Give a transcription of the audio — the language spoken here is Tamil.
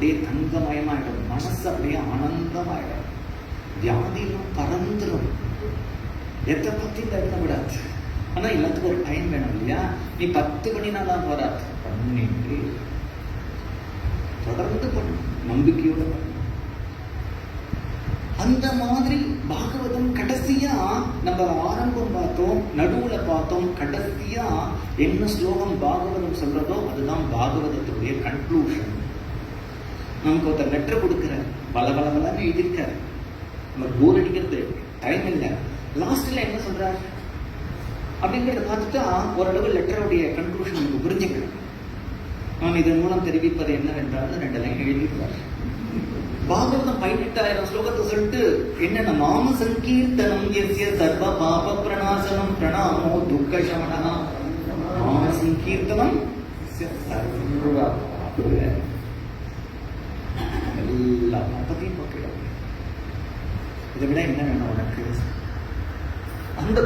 அப்படியே தங்கமயமாயிடும், மனசு அப்படியே ஆனந்தமாயிடும், வியாதியெல்லாம் பறந்துடும். எதை பத்தி இந்த இடத்த விடாது. ஆனா எல்லாத்துக்கும் ஒரு டைம் வேணும் இல்லையா? நீ 10 மணினாலாம் வராது, பண்ணிட்டு தொடர்ந்து பண்ணும், நம்பிக்கையோட பண்ணும். அந்த மாதிரி பாகவதம் கடைசியா நம்ம ஆரம்பம் பார்த்தோம், நடுவுல பார்த்தோம், கடைசியா என்ன ஸ்லோகம் பாகவதம் சொல்றதோ அதுதான் பாகவதத்துடைய கன்க்ளூஷன். நமக்கு ஒருத்தர் லெட்டர் கொடுக்கிறார், பலன்னு எழுதியிருக்காரு, நம்ம போர் அடிக்கிறது டைம் இல்லை, லாஸ்ட்ல என்ன சொல்றாரு அப்படிங்கிறத பார்த்துட்டா ஓரளவு லெட்டருடைய கன்க்ளூஷன் நமக்கு புரிஞ்சுக்கணும். நான் இதன் மூலம் தெரிவிப்பது என்னவென்றால் 2 லைன் எழுதியிருக்காரு. பாகவதம் 18,000 ஸ்லோகத்தை சொல்லிட்டு என்னென்ன நாம சங்கீர்த்தனம் எஸ்ய சர்வ பாப பிரணாசனம் பிரணாமோ துக்க சமணா. நாம சங்கீர்த்தனம் சர்வ எல்லா பாபத்தையும் போக்கிடும். இதை விட என்ன வேணும் உனக்கு? அந்த